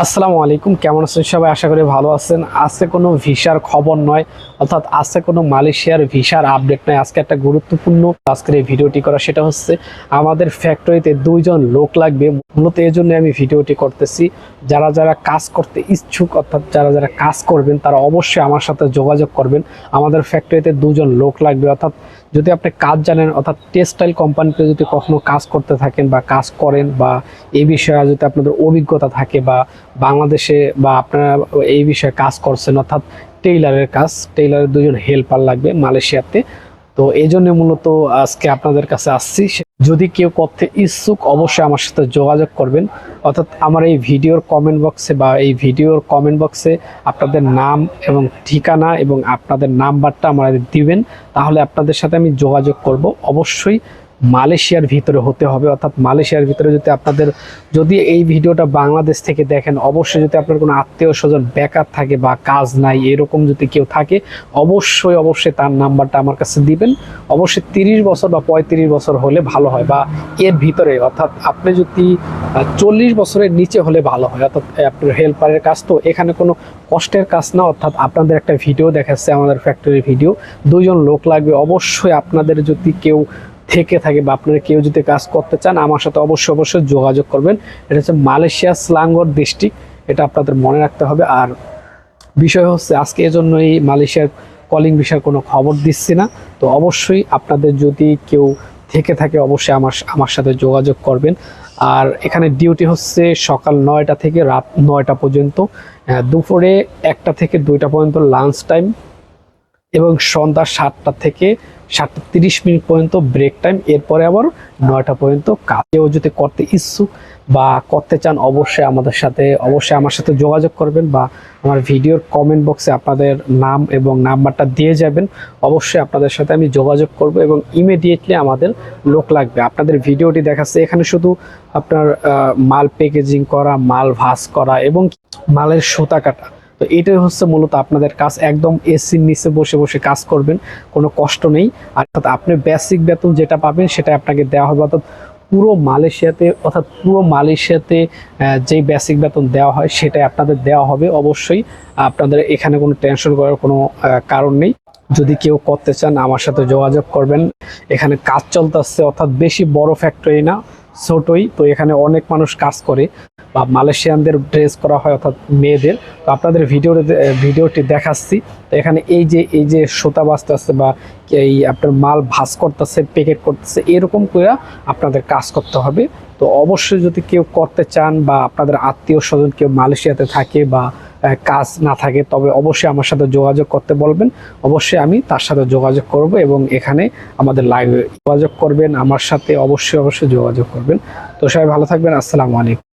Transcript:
আসসালামু আলাইকুম, কেমন আছেন সবাই? আশা করি ভালো আছেন। আজকে কোনো ভিসার খবর নয়, অর্থাৎ আজকে কোনো মালয়েশিয়ার ভিসার আপডেট নয়। আজকে একটা গুরুত্বপূর্ণ আজকের এই ভিডিওটি করা, সেটা হচ্ছে আমাদের ফ্যাক্টরিতে 2জন লোক লাগবে। মূলত এই জন্য আমি ভিডিওটি করতেছি। যারা যারা কাজ করতে ইচ্ছুক, অর্থাৎ যারা যারা কাজ করবেন, তারা অবশ্যই আমার সাথে যোগাযোগ করবেন। আমাদের ফ্যাক্টরিতে 2জন লোক লাগবে। অর্থাৎ যদি আপনি কাজ জানেন, অর্থাৎ টেক্সটাইল কোম্পানিতে যদি কখনো কাজ করতে থাকেন বা কাজ করেন, বা এই বিষয়ে যদি আপনাদের অভিজ্ঞতা থাকে, বা বাংলাদেশে বা আপনারা এই বিষয়ে কাজ করছেন, অর্থাৎ টেইলারের কাজ, টেইলারের 2জন হেল্পার লাগবে মালয়েশিয়াতে। তো এই জন্য মূলত আজকে আপনাদের কাছে আসছি। যদি কেউ করতে ইচ্ছুক অবশ্যই আমার সাথে যোগাযোগ করবেন। অর্থাৎ আমার এই ভিডিওর কমেন্ট বক্সে আপনাদের নাম এবং ঠিকানা এবং আপনাদের নাম্বারটা আমাদের দিবেন, তাহলে আপনাদের সাথে আমি যোগাযোগ করব। অবশ্যই মালয়েশিয়ার ভিতরে হতে হবে, অর্থাৎ মালয়েশিয়ার ভিতরে যদি এই ভিডিওটা বাংলাদেশ থেকে দেখেন, অবশ্যই যদি আপনার কোনো আত্মীয় স্বজন বেকার থাকে বা কাজ নাই, এরকম যদি কেউ থাকে, অবশ্যই তার নাম্বারটা আমার কাছে দিবেন। অবশ্যই 30 বছর বা 35 বছর হলে ভালো হয়, বা এর ভিতরে, অর্থাৎ আপনি যদি 40 বছরের নিচে হলে ভালো হয়। অর্থাৎ আপনার হেল্পারের কাজ তো এখানে কোনো কষ্টের কাজ না। অর্থাৎ আপনাদের একটা ভিডিও দেখাচ্ছে, আমাদের ফ্যাক্টরির ভিডিও, 2জন লোক লাগবে। অবশ্যই আপনাদের যদি কেউ থেকে থাকে বা আপনারা কেউ যদি কাজ করতে চান, আমার সাথে অবশ্যই যোগাযোগ করবেন। এটা হচ্ছে মালয়েশিয়া সেলাঙ্গোর ডিস্ট্রিক্ট, এটা আপনাদের মনে রাখতে হবে। আর বিষয় হচ্ছে আজকে এজন্য এই মালয়েশিয়ার কলিং বিষয়ে কোনো খবর দিচ্ছি না। তো অবশ্যই আপনাদের যদি কেউ থেকে থাকে অবশ্যই আমার সাথে যোগাযোগ করবেন। আর এখানে ডিউটি হচ্ছে সকাল 9টা থেকে রাত 9টা পর্যন্ত, দুপুরে 1টা থেকে 2টা পর্যন্ত লাঞ্চ টাইম, এবং সন্ধ্যা 7টা থেকে 7:30 পর্যন্ত ব্রেক টাইম। এরপরে আবার 9টা পর্যন্ত কাজ। কেউ যদি করতে ইচ্ছুক বা করতে চান অবশ্যই আমার সাথে যোগাযোগ করবেন, বা আমার ভিডিওর কমেন্ট বক্সে আপনাদের নাম এবং নাম্বারটা দিয়ে যাবেন। অবশ্যই আপনাদের সাথে আমি যোগাযোগ করব, এবং ইমিডিয়েটলি আমাদের লোক লাগবে। আপনাদের ভিডিওটি দেখাচ্ছে এখানে শুধু আপনার মাল প্যাকেজিং করা, মাল ভাঁজ করা এবং মালের সুতা কাটা। তো এটাই হচ্ছে মূলত আপনাদের কাজ। একদম এসির নিচে বসে বসে কাজ করবেন, কোনো কষ্ট নেই। অর্থাৎ আপনি বেসিক বেতন যেটা পাবেন সেটা আপনাকে দেওয়া হবে। অর্থাৎ পুরো মালয়েশিয়াতে যেই বেসিক বেতন দেওয়া হয় সেটাই আপনাদের দেওয়া হবে। অবশ্যই আপনাদের এখানে কোনো টেনশন করার কোনো কারণ নেই। যদি কেউ করতে চান আমার সাথে যোগাযোগ করবেন। এখানে কাজ চলতেছে, অর্থাৎ বেশি বড় ফ্যাক্টরি না, ছোটই। তো এখানে অনেক মানুষ কাজ করে, বা মালয়েশিয়ানদের ড্রেস করা হয়, অর্থাৎ মেয়েদের। তো আপনাদের ভিডিওটি দেখাচ্ছি। তো এখানে এই যে সুতা বাঁচতেছে, বা এই আপনার মাল ভাঁজ করতেছে, প্যাকেট করতেছে, এরকম করে আপনাদের কাজ করতে হবে। তো অবশ্যই যদি কেউ করতে চান, বা আপনাদের আত্মীয় স্বজন কেউ মালয়েশিয়াতে থাকে বা কাজ না থাকে, তবে অবশ্যই আমার সাথে যোগাযোগ করতে বলবেন। অবশ্যই আমি তার সাথে যোগাযোগ করব, এবং এখানে আমাদের লাইভে যোগাযোগ করবেন আমার সাথে। অবশ্যই যোগাযোগ করবেন। তো সবাই ভালো থাকবেন। আসসালামু আলাইকুম।